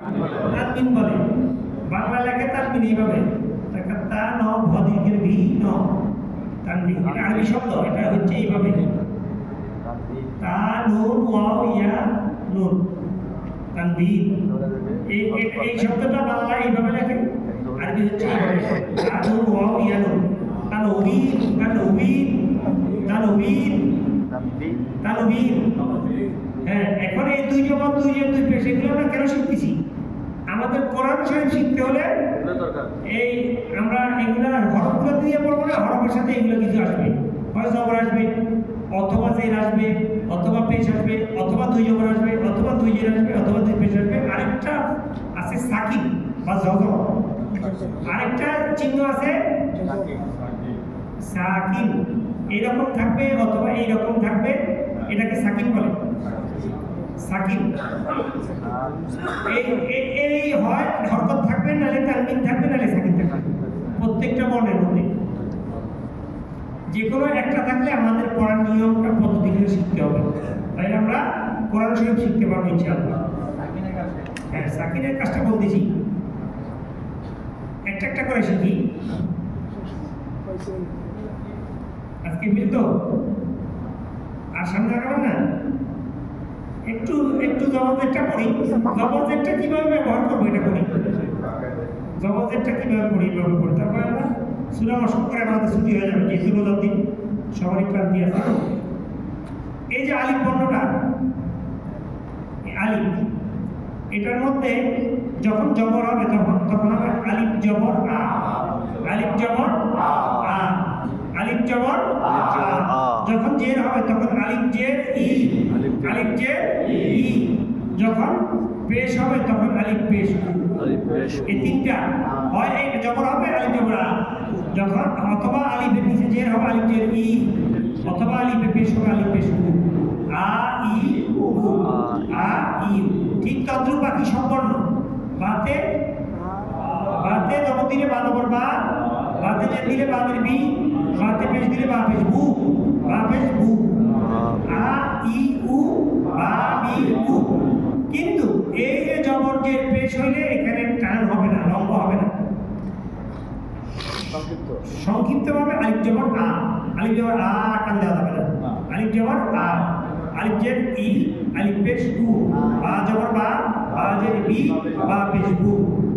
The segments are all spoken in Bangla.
তানবিন বলে। বাংলা লেখে তানবিন এইভাবে, তা ন ভদীর্ঘের ভি ন তানবিন। এটা আরবি শব্দ, এটা হচ্ছে এইভাবে তা নুন ওয়াও ইয়া নুন তানবিন। এই শব্দটা বাংলা এইভাবে লেখে, আরবি হচ্ছে এইভাবে তা নুন ওয়াও ইয়া নুন তানবীন তানবীন তানবীন তানবীন। হ্যাঁ, এখন এই দুই জবাব দুই পেশ এগুলো আমরা কেন শিখতেছি? আমাদের কোরআন শরীফ শিখতে হলে এই আমরা এগুলো হরফগুলো দিয়ে পড়বো না, হরফের সাথে এগুলো কিছু আসবে, হয় জবর আসবে, অথবা জের আসবে, অথবা পেশ আসবে, অথবা দুই জবর আসবে, অথবা দুই জের আসবে, অথবা দুই পেশ আসবে। আরেকটা আছে সাকিন বা জজর, আরেকটা চিহ্ন আছে সাকিন, এইরকম থাকবে অথবা এইরকম থাকবে, এটাকে সাকিন বলে। সাকিন এই হয় হরকত থাকবে, নালে তানবিন থাকবে, নালে সাকিন থাকবে, প্রত্যেকটা বর্ণের মধ্যে যে কোনো একটা থাকলে আমাদের পড়ার নিয়মটা পদ্ধতিগুলো শিখতে হবে, তাই আমরা কোরআন শরীফ শিখতে পারবো ইনশাআল্লাহ। হ্যাঁ, সাকিনের কাজটা বলতেছি, একটা একটা করে শিখি আজকে, বুঝতো? আর সামনে আগাবেন না, একটু একটু জবরজেরটা পড়ি। জবরজেরটা কিভাবে ব্যবহার করবো এটা পড়ি, জবরজেরটা কিভাবে পড়ি ব্যবহার করি, তারপরে আমরা সূরা মশক করে আমাদের ছুটি হয়ে যাবে, যেহেতু রোজার দিন সবারই ক্লান্তি আছে। এই যে আলিফ বর্ণটা, আলিফ, এটার মধ্যে যখন জবর হবে তখন হবে আলিফ জবর আ, আলিফ জবর আ, আলিফ জবর আ। যখন জের হবে তখন আলিফ জের ই, আলিফ জের ই। যখন পেশ হবে তখন আলিফ পেশ উ। এই তিনটা হয়, এই জবর হবে আলিফ জবর আ, যখন অথবা আলিফের নিচে জের হবে আলিফ জের ই, অথবা আলিফে পেশ হবে আলিফ পেশ উ। আ ই উ, আ ই উ। ঠিক তদ্রুপ বাকি সব বর্ণ, বাতে বাতে জবর দিলে বা জবর বা, বাতে জের দিলে বাদের বি, বাতে পেশ দিলে বা পেশ বু, বা পেশ বু। আ ই উ বা বি উ। কিন্তু এই যে জবর জের পেশ হইলে এখানে টান হবে না, লম্বা হবে না, সংক্ষিপ্ত ভাবে আলিফ জবর আ, আলিফ জবর আ টান দেওয়া যাবে না, আলিফ জবর আ, আলিফ জের ই, আলিফ পেশ উ, বা জবর বা, বা জের বি, বা পেশ বু,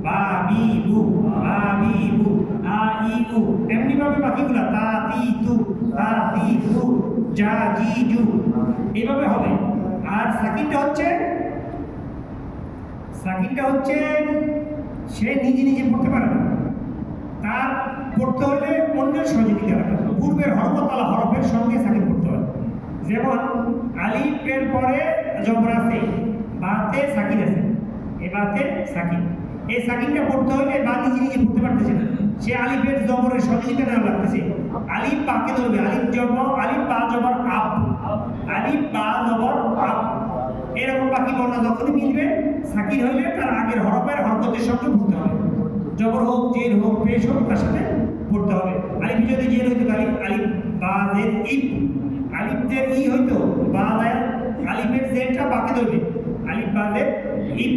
বা বি বু, বা বি বু, আ ই উ। এমনি ভাবে বাকিগুলা তা তি তু, তা তি তু, যা জি জু, এইভাবে হবে। আর সাকিনটা হচ্ছে সে নিজে নিজে পড়তে পারে না, তার পড়তে হলে অন্যের সহযোগিতা লাগে, পূর্বের হরফতলা হরফের সঙ্গে সাকিন পড়তে হয়। যেমন আলিফের পরে জবর আছে, বাতে সাকিন আছে, এ বাতে সাকিন, এই সাকিনটা পড়তে হলে বা নিজে নিজে পড়তে পারতেছে না, সে আলিফের জবরের সহযোগিতা নেওয়া লাগতেছে। আলিফ বাকে ধরবে, আলিফ জবর, আলিফ বা জবর আপ, আলিফ বা জবর আপ, এরকম বাকি বর্ণ যখনই মিলবে সাকিন হইলে তার আগের হরফের হরকতের সঙ্গে পড়তে হবে, জবর হোক জের হোক পেশ হোক তার সাথে পড়তে হবে। আলিফ যদি জের হইতো আলিফ, আলিফ বা জের ইব, আলিফ জের ই হইতো বা আলিফের জেরটা বাকি ধরবে, আলিফ বা জের ইব।